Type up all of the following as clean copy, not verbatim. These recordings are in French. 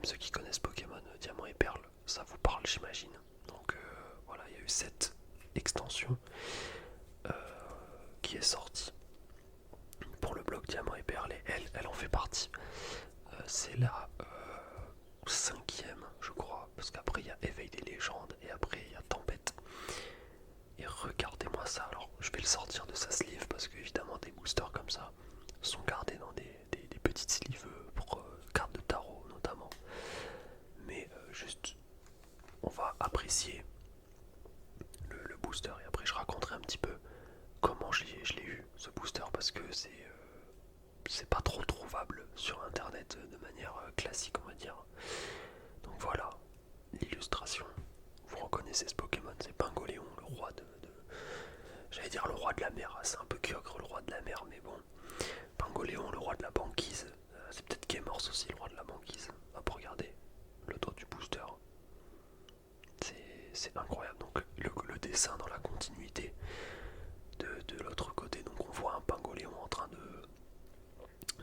ceux qui connaissent Pokémon Diamant et Perle, ça vous parle j'imagine. Donc voilà, il y a eu cette extension euh, qui est sortie pour le bloc Diamant et Perle et elle en fait partie. C'est la cinquième je crois, parce qu'après il y a Éveil des légendes et après il y a Tempête. Et regardez-moi ça, alors je vais le sortir de sa sleeve parce que évidemment des boosters comme ça sont gardés dans des petites sleeves pour cartes de tarot notamment. Mais juste on va apprécier le booster et après je raconterai un petit peu comment je l'ai eu ce booster parce que c'est pas trop trouvable sur internet de manière classique on va dire. Donc voilà, l'illustration. Vous reconnaissez ce Pokémon, c'est Pingoléon, le roi j'allais dire le roi de la mer, c'est un peu Kyogre le roi de la mer, mais bon. Pingoléon, le roi de la banquise, c'est peut-être Gamors aussi le roi de la banquise. Hop, regardez, le dos du booster. C'est incroyable, donc le dessin dans la continuité de l'autre côté, donc on voit un Pingoléon en train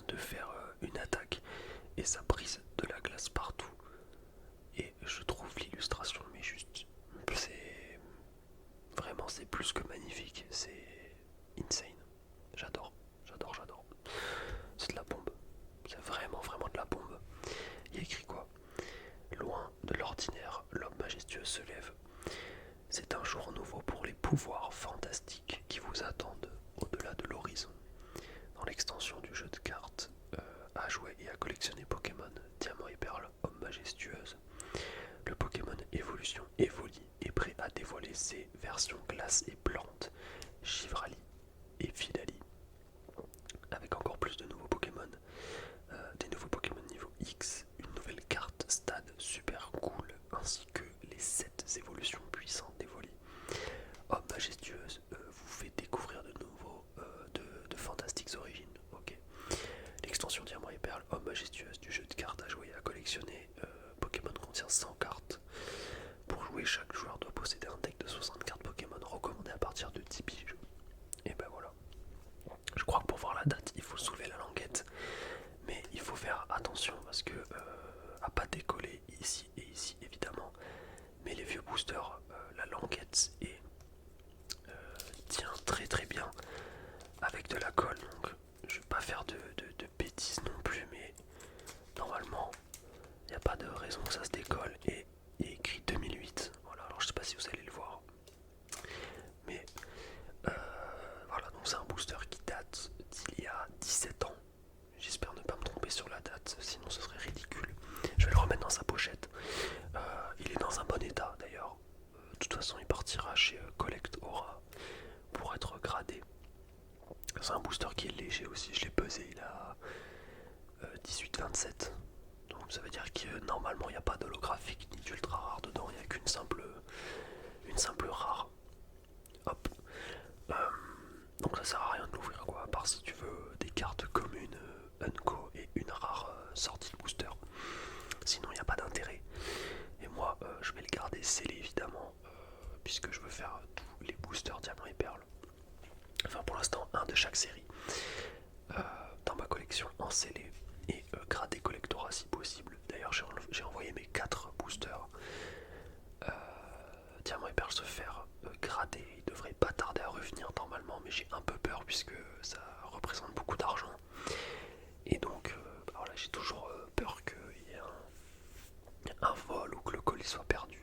de faire une attaque et ça brise de la glace partout. Et je trouve l'illustration mais juste, c'est vraiment c'est plus que magnifique, c'est insane. J'adore, j'adore, j'adore. C'est de la bombe, c'est vraiment vraiment de la bombe. Il y a écrit quoi? Loin de l'ordinaire, l'homme majestueux se lève. C'est un jour nouveau pour les pouvoirs fantastiques qui vous attendent au-delà de l'horizon. Dans l'extension du jeu de cartes, à jouer et à collectionner Pokémon Diamant et Perle, homme majestueuse, le Pokémon Évolution Evoli est prêt à dévoiler ses versions glace et plante, Chivrali et Fidali, avec encore plus de nouveaux Pokémon, des nouveaux Pokémon niveau X, une nouvelle carte stade super cool, ainsi que les 7 évolutions puissantes d'Evoli. Homme majestueuse vous fait découvrir de nouveaux, de fantastiques origines. Ok. L'extension Diamant et Perle, homme majestueuse du jeu de cartes à jouer et à collectionner. Pokémon contient 100 cartes. Pour jouer, chaque joueur doit posséder un deck de 60 cartes Pokémon recommandé à partir de 10 piges. Et ben voilà. Je crois que pour voir la date, il faut soulever la languette. Mais il faut faire attention parce que à pas décoller ici et ici évidemment. Mais les vieux boosters, la languette tient très très bien avec de la colle. Donc je vais pas faire de bêtises non plus, mais normalement il n'y a pas de raison que ça se décolle. Et il est écrit 2008. Voilà, alors je sais pas si vous allez le voir. Mais voilà, donc c'est un booster qui date d'il y a 17 ans. J'espère ne pas me tromper sur la date, sinon ce serait ridicule. Je vais le remettre dans sa pochette. Il est dans un bon état d'ailleurs. De toute façon, il partira chez Collect Aura pour être gradé. C'est un booster qui est léger aussi. Je l'ai pesé, il a 18-27. Donc ça veut dire que normalement, il n'y a pas d'holographique ni d'ultra rare dedans. Il n'y a qu'une simple rare. Hop. Donc ça sert à rien de l'ouvrir quoi, à part si tu veux des cartes communes, Unco et une rare sortie de booster. Sinon il n'y a pas d'intérêt. Et moi je vais le garder scellé évidemment, puisque je veux faire tous les boosters Diamant et Perle. Enfin pour l'instant un de chaque série dans ma collection en scellé et gradé collectora si possible. D'ailleurs j'ai envoyé mes 4 boosters Diamant et Perle se faire grader. Il devrait pas tarder à revenir normalement, mais j'ai un peu peur puisque ça représente beaucoup d'argent. Et donc voilà, j'ai toujours peur qu'il y ait un vol ou que le colis soit perdu.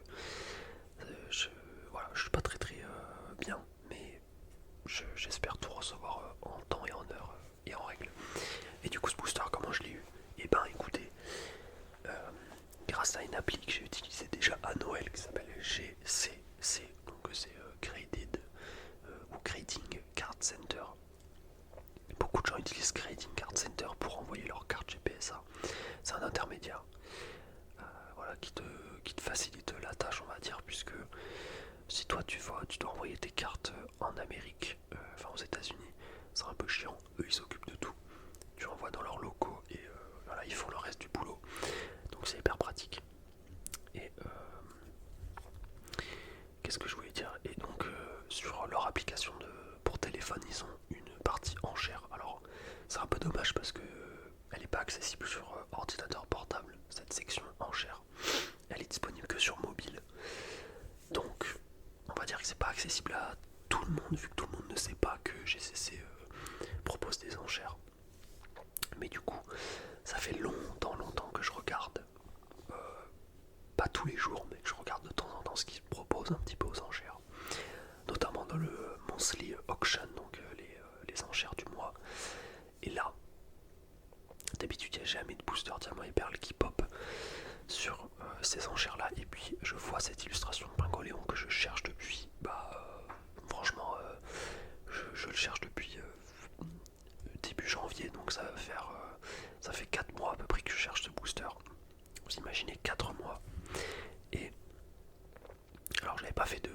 Voilà, je suis pas très bien, mais j'espère tout recevoir en temps et en heure et en règle. Et du coup ce booster, comment je l'ai eu? Et ben écoutez, grâce à une appli que j'ai utilisée déjà à Noël qui s'appelle GCC, donc c'est Graded ou Grading Card Center. Beaucoup de gens utilisent Grading Card Center pour envoyer leurs cartes GPSA. C'est un intermédiaire voilà, qui te facilite la tâche, on va dire, puisque si toi tu dois envoyer tes cartes en Amérique, enfin aux États-Unis, c'est un peu chiant. Eux ils s'occupent de tout. Tu envoies dans leurs locaux et voilà, ils font le reste du boulot. Donc c'est hyper pratique. Et qu'est-ce que je voulais dire? Et donc sur leur application pour téléphone, ils ont une partie enchère. Alors c'est un peu dommage parce que elle n'est pas accessible sur ordinateur portable, cette section enchère. accessible à tout le monde, vu que tout le monde ne sait pas que GCC propose des enchères. Mais du coup, ça fait longtemps que je regarde, pas tous les jours, mais que je regarde de temps en temps ce qui se propose un petit peu aux enchères, notamment dans le monthly auction, donc les enchères du mois. Et là, d'habitude, il n'y a jamais de booster diamant et perle qui pop sur ces enchères là, et puis je vois cette illustration de Pingoléon que je cherche depuis, franchement, je le cherche depuis début janvier, donc ça va faire ça fait 4 mois à peu près que je cherche ce booster. Vous imaginez 4 mois. Et alors je n'avais pas fait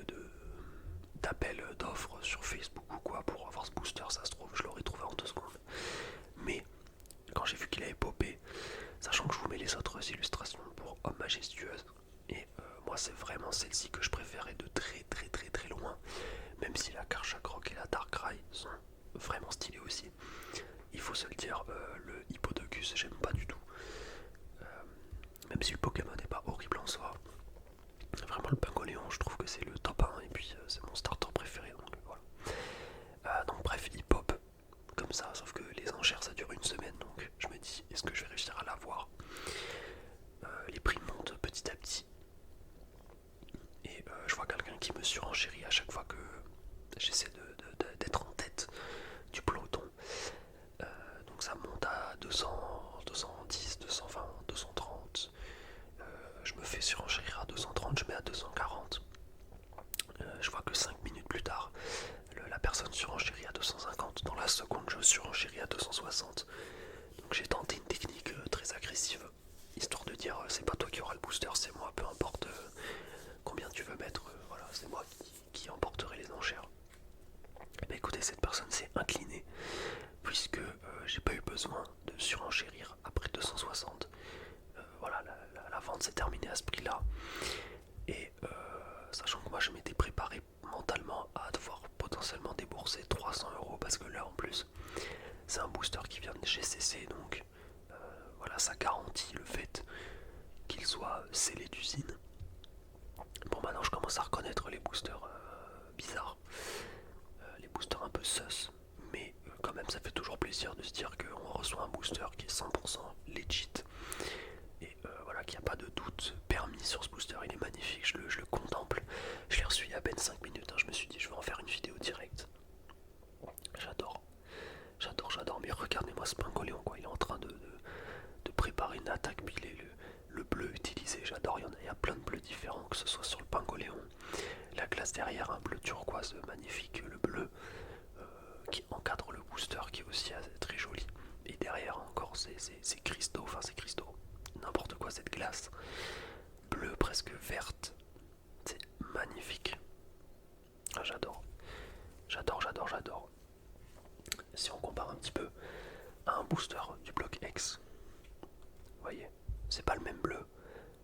d'appel d'offres sur Facebook ou quoi pour avoir ce booster, ça se trouve je l'aurais trouvé en 2 secondes. Mais quand j'ai vu qu'il avait popé, sachant que je vous mets les autres illustrations pour Homme Majestueuse, et moi c'est vraiment celle-ci que je préférais de très loin, même si la Karchak Rock et la Darkrai sont vraiment stylées aussi. Il faut se le dire, le Hippodocus j'aime pas du tout, même si le Pokémon n'est pas horrible en soi. Vraiment le Pingoléon je trouve que c'est le top 1 et puis c'est mon starter préféré, donc voilà. Donc bref, il pop comme ça, sauf que les enchères ça dure une semaine, donc je me dis est-ce que je vais réussir à l'avoir. Les prix montent petit à petit et je vois quelqu'un qui me surenchérit à chaque fois que j'essaie d'être en tête du peloton. Donc ça monte à 200, 210, 220, 230. Je me fais surenchérir à 230, je mets à 240. Je vois que 5 minutes plus tard, la personne surenchérit à 250. Dans la seconde, je surenchéris à 260. Donc j'ai tenté une technique très agressive, histoire de dire c'est pas toi qui auras le booster, c'est moi, peu importe combien tu veux mettre, voilà, c'est moi qui emporterai les enchères. Et bah écoutez, cette personne s'est inclinée, puisque j'ai pas eu besoin de surenchérir après 260. Voilà, la vente s'est terminée à ce prix là. Et sachant que moi je m'étais préparé mentalement à devoir potentiellement débourser 300 € parce que là en plus c'est un booster qui vient de GCC, donc voilà, ça garantit le fait qu'il soit scellé d'usine. Bon, maintenant je commence à reconnaître les boosters bizarres, les boosters un peu sus, mais quand même ça fait toujours plaisir de se dire qu'on reçoit un booster qui est 100% legit. Et voilà, qu'il n'y a pas de doute permis sur ce booster, il est magnifique, je le contemple. Je l'ai reçu il y a à peine 5 minutes, je me suis dit je vais en faire une vidéo directe. J'adore, mais regardez-moi ce Pingoléon, quoi. Il est en train de préparer une attaque, puis le bleu utilisé, j'adore, il y a plein de bleus différents, que ce soit sur le Pingoléon, la glace derrière, un bleu turquoise magnifique, le bleu qui encadre le booster qui est aussi très joli, et derrière encore ces cristaux, n'importe quoi, cette glace bleue presque verte, c'est magnifique. Ah, j'adore. Si on compare un petit peu à un booster du bloc X, vous voyez, c'est pas le même bleu.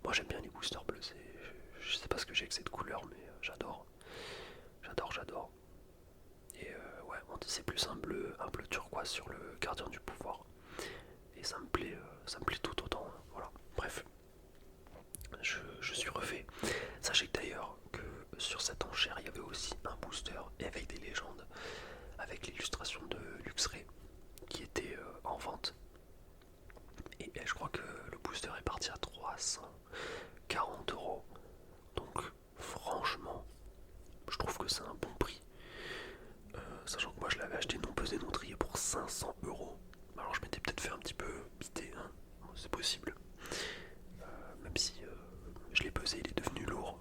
Moi j'aime bien les boosters bleus, je sais pas ce que j'ai avec cette couleur, mais j'adore. Et ouais, c'est plus un bleu turquoise sur le gardien du pouvoir. Et ça me plaît tout autant, hein. Voilà, bref. Je suis refait. Sachez d'ailleurs que sur cette enchère, il y avait aussi un booster Éveil des légendes avec l'illustration de Luxray qui était en vente. Et je crois que le booster est parti à 340 €. Donc franchement, je trouve que c'est un bon prix. Sachant que moi je l'avais acheté non pesé non trié pour 500 €. Alors je m'étais peut-être fait un petit peu biter, hein. C'est possible. Même si je l'ai pesé, il est devenu lourd.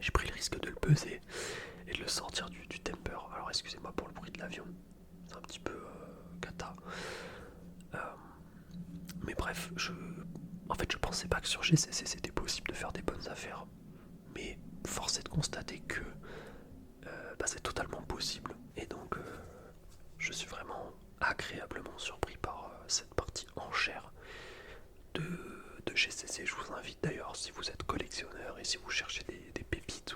J'ai pris le risque de le peser et de le sortir du temper. Alors excusez-moi pour le bruit de l'avion, c'est un petit peu cata. Mais bref, en fait je pensais pas que sur GCC c'était possible de faire des bonnes affaires. Mais force est de constater que c'est totalement possible. Et donc je suis vraiment agréablement surpris par cette partie enchère de GCC. Je vous invite d'ailleurs, si vous êtes collectionneur et si vous cherchez des pépites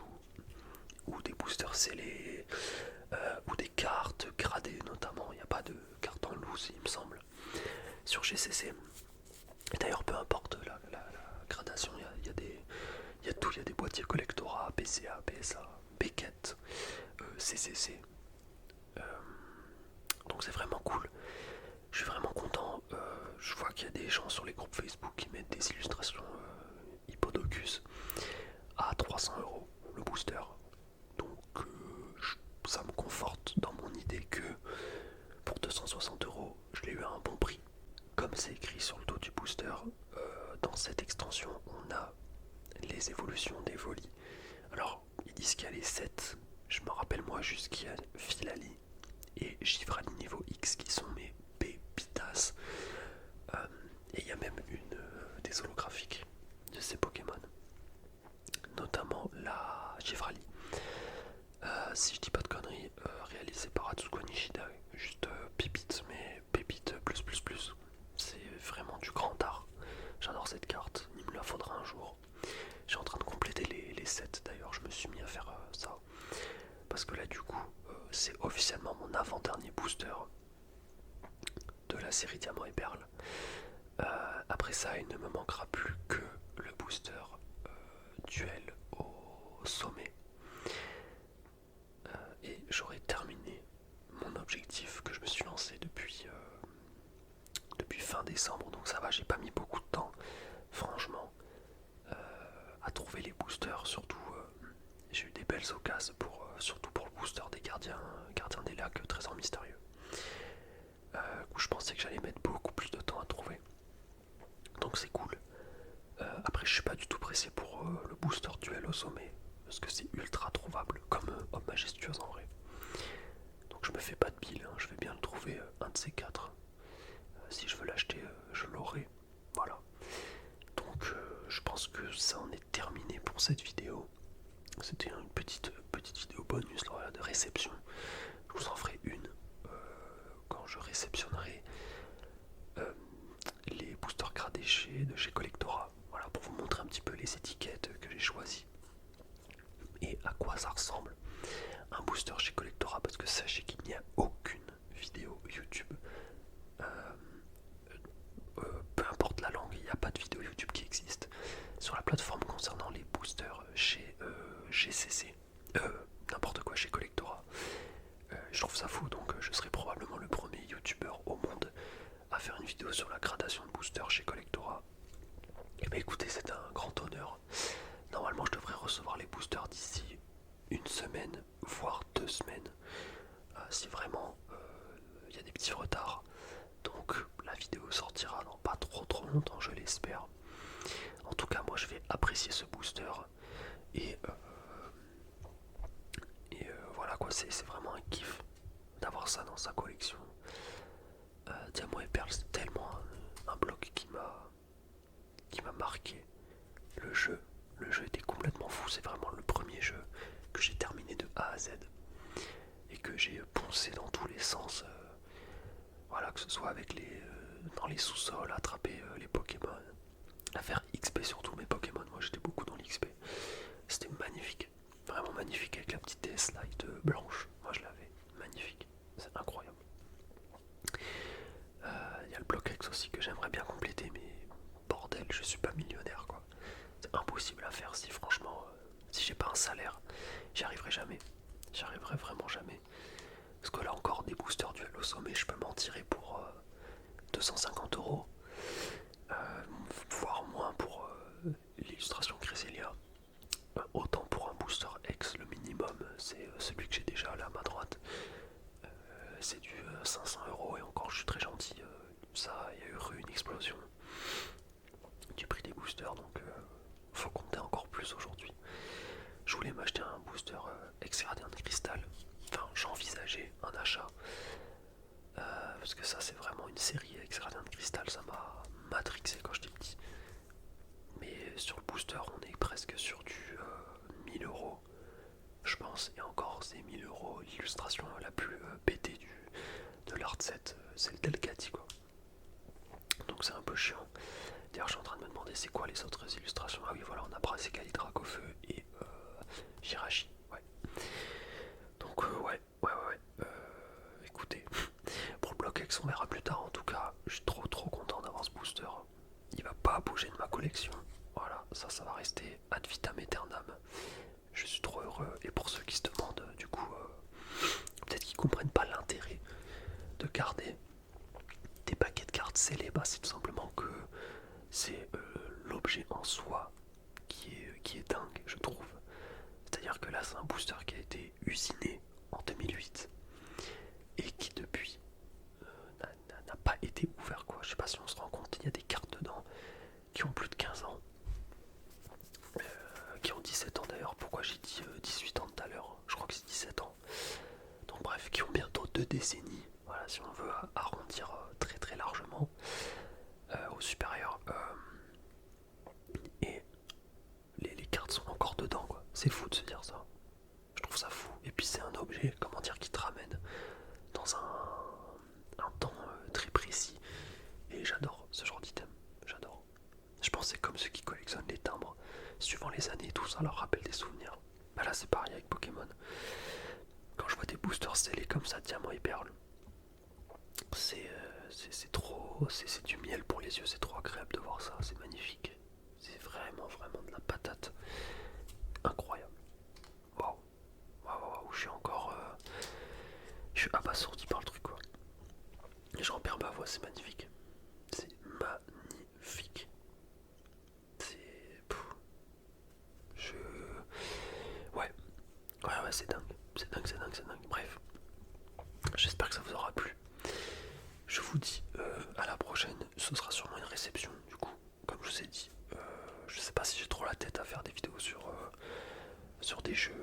ou des boosters scellés ou des cartes gradées notamment, il n'y a pas de carte en loose il me semble sur GCC. Et d'ailleurs peu importe la gradation, il y a tout, il y a des boîtiers collectora, PCA, PSA, GCC. Donc c'est vraiment cool. Je suis vraiment content. Je vois qu'il y a des gens sur les groupes Facebook qui mettent des illustrations Hippodocus à 300 € le booster. Donc ça me conforte dans mon idée que pour 260 €, je l'ai eu à un bon prix. Comme c'est écrit sur le dos du booster, dans cette extension, on a les évolutions des volis. Alors, ils disent qu'il y a les 7. Je me rappelle moi juste qu'il y a Filali et Givrali niveau X qui sont mes pépitas. Et il y a même des holographiques de ces Pokémon, notamment la Givrali. Si je dis pas de conneries, réalisée par Atsuko Nishida, juste pépite, mais pépite plus. C'est vraiment du grand art. J'adore cette carte, il me la faudra un jour. Je suis en train de compléter les 7 d'ailleurs, je me suis mis à faire ça. Parce que là du coup, c'est officiellement mon avant-dernier booster de la série Diamant et Perle. Après ça, il ne me manquera plus que le booster duel au sommet. Et j'aurai terminé mon objectif que je me suis lancé depuis fin décembre. Donc ça va, j'ai pas mis beaucoup de temps, franchement, à trouver les boosters. Surtout, j'ai eu des belles occasions, surtout pour le booster des gardiens des lacs, trésors mystérieux. Où je pensais que j'allais mettre beaucoup plus de temps à trouver. Donc c'est cool. Après, je suis pas du tout pressé pour le booster duel au sommet, parce que c'est ultra trouvable, comme Homme Majestueuse en vrai. Donc je me fais pas de bile, hein, je vais bien le trouver, un de ces 4. Si je veux l'acheter, je l'aurai. Voilà. Donc je pense que ça en est terminé pour cette vidéo. C'était une petite vidéo bonus là, de réception. Je vous en ferai une quand je réceptionnerai les boosters gradés de chez Collectora. Voilà, pour vous montrer un petit peu les étiquettes que j'ai choisies et à quoi ça ressemble un booster chez Collectora, parce que sachez qu'il n'y a aucune vidéo YouTube, peu importe la langue, il n'y a pas de vidéo YouTube qui existe sur la plateforme concernant les boosters chez GCC, n'importe quoi, chez Collectora. Je trouve ça fou, donc je serai probablement le premier youtubeur au monde à faire une vidéo sur la gradation de boosters chez Collectora. Et bah écoutez, c'est un grand honneur. Normalement je devrais recevoir les boosters d'ici une semaine, voire 2 semaines, si vraiment il y a des petits retards. Donc la vidéo sortira dans pas trop longtemps, je l'espère. En tout cas, moi je vais apprécier ce booster et voilà quoi, c'est vraiment un kiff d'avoir ça dans sa collection. Diamant et Perle, c'est tellement un bloc qui m'a marqué. Le jeu était complètement fou, c'est vraiment le premier jeu que j'ai terminé de A à Z et que j'ai poncé dans tous les sens. Voilà, que ce soit avec dans les sous-sols, attraper les Pokémon, à faire XP sur tous mes Pokémon. Moi j'étais beaucoup dans l'XP. C'était magnifique, vraiment magnifique, avec la petite DS Lite blanche. Moi je l'avais, magnifique, c'est incroyable. Il y a le bloc X aussi que j'aimerais bien compléter, mais bordel, je suis pas millionnaire quoi. C'est impossible à faire si franchement, si j'ai pas un salaire, j'y arriverai jamais. J'y arriverai vraiment jamais. Parce que là encore, des boosters duel au sommet, je peux m'en tirer pour 250 €, voire moins pour l'illustration Cresselia. Autant pour un booster X, le minimum, c'est celui que j'ai déjà là à ma droite. C'est du 500 € et encore je suis très gentil. Ça, il y a eu une explosion du prix des boosters, donc faut compter encore plus aujourd'hui. Je voulais m'acheter un booster Ex-Gardien de Cristal. Enfin, j'envisageais un achat. Parce que ça, c'est vraiment une série Ex-Gardien de Cristal. Ça m'a matrixé quand j'étais petit. Mais sur le booster, on est presque sur du 1000 €, je pense. Et encore, c'est 1000 €. L'illustration la plus pétée de l'art set, c'est le Delcati, quoi. Donc c'est un peu chiant. D'ailleurs, je suis en train de me demander c'est quoi les autres illustrations. Ah oui, voilà, on a Brassica, Dracofeu et Jirachi. Ouais. Donc, ouais. Écoutez, pour le bloc X, on verra plus tard. En tout cas, je suis trop content d'avoir ce booster. Il va pas bouger de ma collection. Voilà, ça va rester ad vitam aeternam. Je suis trop heureux. Et pour ceux qui se demandent, du coup, peut-être qu'ils comprennent pas l'intérêt de garder des paquets de cartes scellées. Bah, c'est tout simplement que c'est l'objet en soi qui est dingue, je trouve. C'est-à-dire que là, c'est un booster qui a été usiné en 2008 et qui depuis n'a pas été ouvert, quoi. Je sais pas si on se rend compte, il y a des cartes dedans qui ont plus de 15 ans, qui ont 17 ans d'ailleurs. Pourquoi j'ai dit 18 ans tout à l'heure? Je crois que c'est 17 ans. Donc bref, qui ont bientôt 2 décennies. Voilà, si on veut arrondir très très largement au supérieur. Et les cartes sont encore dedans, quoi. C'est fou de se dire ça. Je trouve ça fou. Et puis c'est un objet, comment dire, qui te ramène dans un temps très précis. Et j'adore ce genre d'item. J'adore. Je pense que c'est comme ceux qui collectionnent les timbres. Suivant les années, tout ça leur rappelle des souvenirs. Bah là c'est pareil avec Pokémon. Quand je vois des boosters scellés comme ça, diamant et perle, c'est trop. C'est du miel pour les yeux, c'est trop agréable de voir ça, c'est magnifique. C'est vraiment vraiment de la patate. Incroyable. Waouh. Waouh, je suis encore. Je suis abasourdi par le truc, quoi. Et j'en perds ma voix, c'est magnifique. C'est magnifique. C'est. Je. Ouais. Ouais, c'est dingue. C'est dingue, c'est dingue, c'est dingue. Bref. J'espère que ça vous aura plu. Je vous dis à la prochaine. Ce sera sûrement une réception, du coup. Comme je vous ai dit. Je sais pas si j'ai trop la tête à faire des vidéos sur des jeux